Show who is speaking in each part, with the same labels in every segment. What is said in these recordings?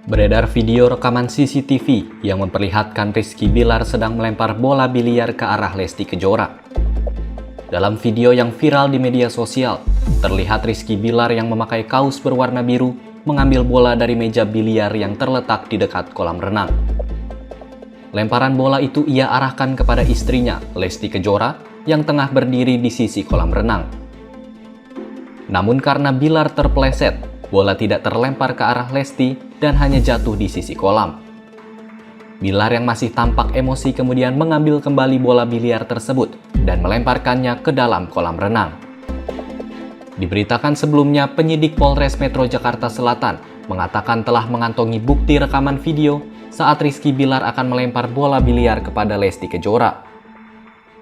Speaker 1: Beredar video rekaman CCTV yang memperlihatkan Rizky Bilar sedang melempar bola biliar ke arah Lesti Kejora. Dalam video yang viral di media sosial, terlihat Rizky Bilar yang memakai kaos berwarna biru mengambil bola dari meja biliar yang terletak di dekat kolam renang. Lemparan bola itu ia arahkan kepada istrinya, Lesti Kejora, yang tengah berdiri di sisi kolam renang. Namun karena Bilar terpleset, bola tidak terlempar ke arah Lesti dan hanya jatuh di sisi kolam. Bilar yang masih tampak emosi kemudian mengambil kembali bola biliar tersebut dan melemparkannya ke dalam kolam renang. Diberitakan sebelumnya, penyidik Polres Metro Jakarta Selatan mengatakan telah mengantongi bukti rekaman video saat Rizky Bilar akan melempar bola biliar kepada Lesti Kejora.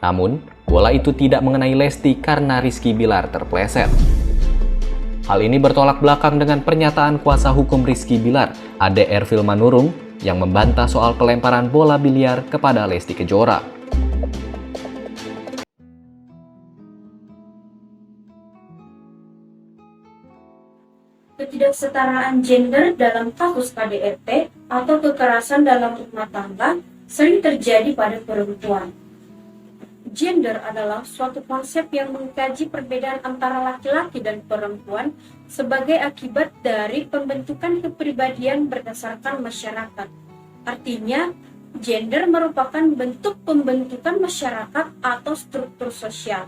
Speaker 1: Namun, bola itu tidak mengenai Lesti karena Rizky Bilar terpleset. Hal ini bertolak belakang dengan pernyataan kuasa hukum Rizky Bilar, Ade Ervil Manurung, yang membantah soal pelemparan bola biliar kepada Lesti Kejora.
Speaker 2: Ketidaksetaraan gender dalam kasus KDRT atau kekerasan dalam rumah tangga sering terjadi pada perempuan. Gender adalah suatu konsep yang mengkaji perbedaan antara laki-laki dan perempuan sebagai akibat dari pembentukan kepribadian berdasarkan masyarakat. Artinya, gender merupakan bentuk pembentukan masyarakat atau struktur sosial.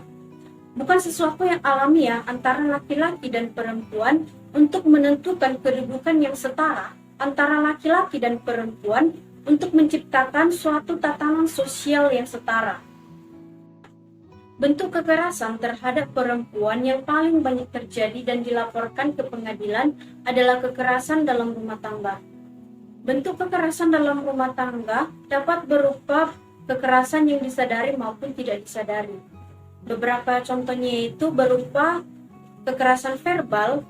Speaker 2: Bukan sesuatu yang alamiah antara laki-laki dan perempuan untuk menentukan kedudukan yang setara antara laki-laki dan perempuan untuk menciptakan suatu tatanan sosial yang setara. Bentuk kekerasan terhadap perempuan yang paling banyak terjadi dan dilaporkan ke pengadilan adalah kekerasan dalam rumah tangga. Bentuk kekerasan dalam rumah tangga dapat berupa kekerasan yang disadari maupun tidak disadari. Beberapa contohnya itu berupa kekerasan verbal,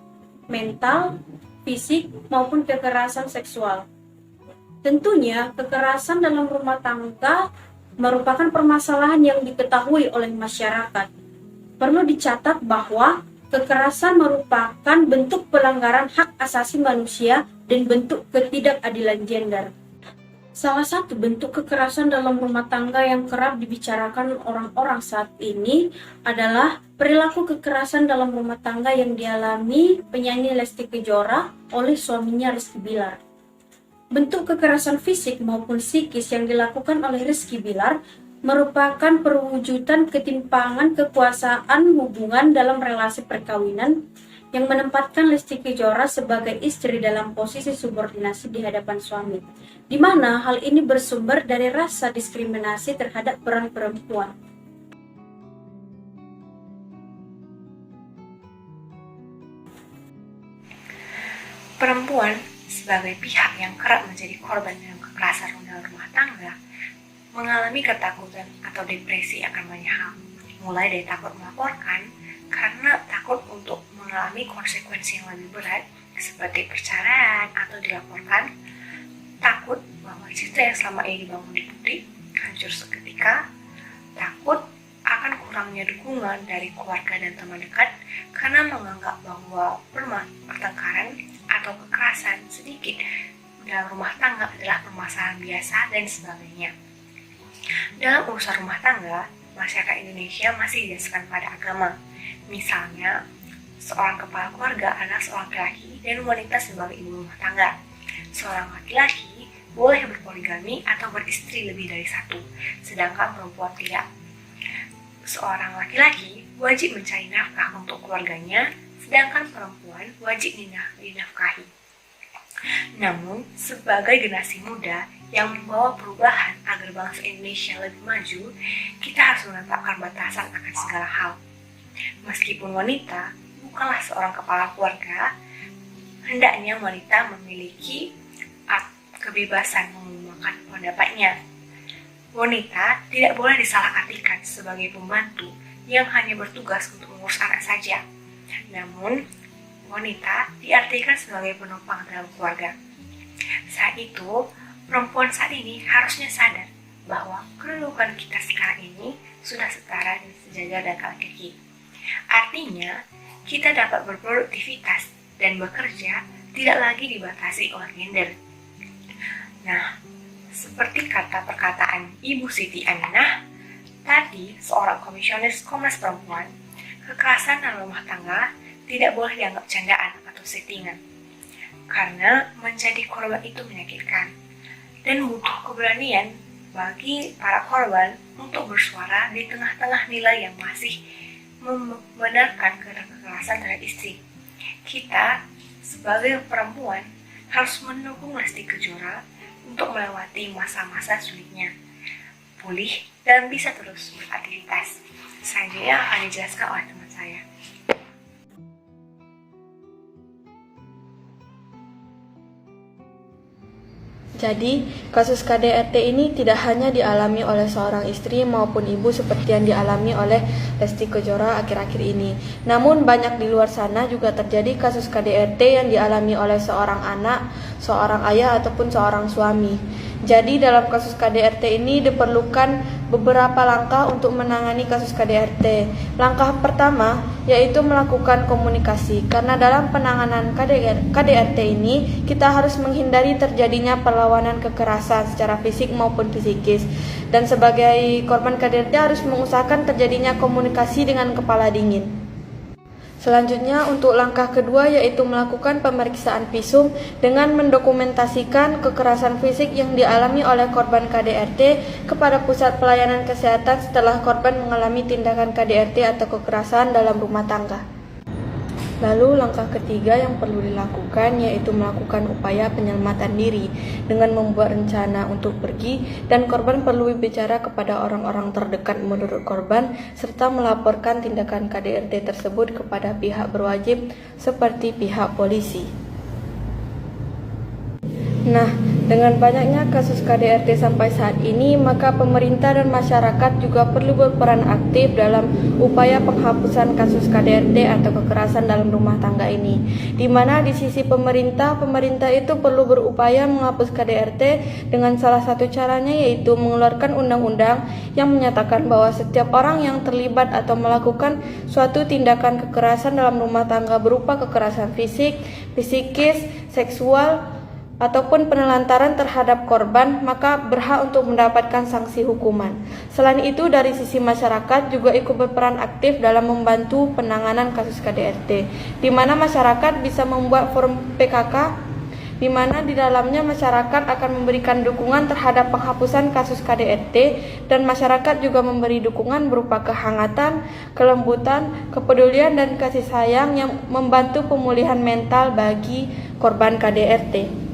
Speaker 2: mental, fisik, maupun kekerasan seksual. Tentunya, kekerasan dalam rumah tangga merupakan permasalahan yang diketahui oleh masyarakat. Perlu dicatat bahwa kekerasan merupakan bentuk pelanggaran hak asasi manusia dan bentuk ketidakadilan gender. Salah satu bentuk kekerasan dalam rumah tangga yang kerap dibicarakan orang-orang saat ini adalah perilaku kekerasan dalam rumah tangga yang dialami penyanyi Lesti Kejora oleh suaminya Rizky Bilar. Bentuk kekerasan fisik maupun psikis yang dilakukan oleh Rizky Bilar merupakan perwujudan ketimpangan kekuasaan hubungan dalam relasi perkawinan yang menempatkan Lesti Kejora sebagai istri dalam posisi subordinasi di hadapan suami, di mana hal ini bersumber dari rasa diskriminasi terhadap peran perempuan.
Speaker 3: Perempuan sebagai pihak yang kerap menjadi korban dalam kekerasan dalam rumah tangga mengalami ketakutan atau depresi akan banyak hal, mulai dari takut melaporkan karena takut untuk mengalami konsekuensi yang lebih berat seperti perceraian atau dilaporkan, takut bahwa cita yang selama ini dibangun di publik hancur seketika, takut akan kurangnya dukungan dari keluarga dan teman dekat karena menganggap bahwa pertengkaran atau kekerasan sedikit dalam rumah tangga adalah permasalahan biasa dan sebagainya. Dalam urusan rumah tangga, masyarakat Indonesia masih didasarkan pada agama. Misalnya, seorang kepala keluarga adalah seorang laki-laki dan wanita sebagai ibu rumah tangga. Seorang laki-laki boleh berpoligami atau beristri lebih dari satu, sedangkan perempuan tidak. Seorang laki-laki wajib mencari nafkah untuk keluarganya, sedangkan perempuan wajib dinafkahi. Namun, sebagai generasi muda yang membawa perubahan agar bangsa Indonesia lebih maju, kita harus menetapkan batasan akan segala hal. Meskipun wanita bukanlah seorang kepala keluarga, hendaknya wanita memiliki kebebasan mengumumkan pendapatnya. Wanita tidak boleh disalahartikan sebagai pembantu yang hanya bertugas untuk mengurus anak saja. Namun, wanita diartikan sebagai penopang dalam keluarga. Saat itu, perempuan saat ini harusnya sadar bahwa kedudukan kita sekarang ini sudah setara dan sejajar dengan laki-laki. Artinya, kita dapat berproduktivitas dan bekerja tidak lagi dibatasi oleh gender. Nah, seperti kata perkataan Ibu Siti Aminah, tadi seorang komisionis Komnas Perempuan, kekerasan dalam rumah tangga tidak boleh dianggap candaan atau settingan. Karena menjadi korban itu menyakitkan dan butuh keberanian bagi para korban untuk bersuara di tengah-tengah nilai yang masih membenarkan kekerasan terhadap istri. Kita sebagai perempuan harus mendukung Lesti Kejora untuk melewati masa-masa sulitnya, pulih dan bisa terus beraktivitas. Selanjutnya akan dijelaskan oleh teman saya.
Speaker 4: Jadi, kasus KDRT ini tidak hanya dialami oleh seorang istri maupun ibu seperti yang dialami oleh Lesti Kejora akhir-akhir ini. Namun, banyak di luar sana juga terjadi kasus KDRT yang dialami oleh seorang anak, seorang ayah, ataupun seorang suami. Jadi, dalam kasus KDRT ini diperlukan beberapa langkah untuk menangani kasus KDRT. Langkah pertama yaitu melakukan komunikasi, karena dalam penanganan KDRT ini kita harus menghindari terjadinya perlawanan kekerasan secara fisik maupun psikis. Dan sebagai korban KDRT harus mengusahakan terjadinya komunikasi dengan kepala dingin. Selanjutnya, untuk langkah kedua yaitu melakukan pemeriksaan visum dengan mendokumentasikan kekerasan fisik yang dialami oleh korban KDRT kepada pusat pelayanan kesehatan setelah korban mengalami tindakan KDRT atau kekerasan dalam rumah tangga. Lalu langkah ketiga yang perlu dilakukan yaitu melakukan upaya penyelamatan diri dengan membuat rencana untuk pergi, dan korban perlu bicara kepada orang-orang terdekat menurut korban serta melaporkan tindakan KDRT tersebut kepada pihak berwajib seperti pihak polisi. Nah, dengan banyaknya kasus KDRT sampai saat ini, maka pemerintah dan masyarakat juga perlu berperan aktif dalam upaya penghapusan kasus KDRT atau kekerasan dalam rumah tangga ini. Di mana di sisi pemerintah itu perlu berupaya menghapus KDRT dengan salah satu caranya yaitu mengeluarkan undang-undang yang menyatakan bahwa setiap orang yang terlibat atau melakukan suatu tindakan kekerasan dalam rumah tangga berupa kekerasan fisik, psikis, seksual, ataupun penelantaran terhadap korban, maka berhak untuk mendapatkan sanksi hukuman. Selain itu, dari sisi masyarakat juga ikut berperan aktif dalam membantu penanganan kasus KDRT, di mana masyarakat bisa membuat forum PKK, di mana di dalamnya masyarakat akan memberikan dukungan terhadap penghapusan kasus KDRT, dan masyarakat juga memberi dukungan berupa kehangatan, kelembutan, kepedulian, dan kasih sayang yang membantu pemulihan mental bagi korban KDRT.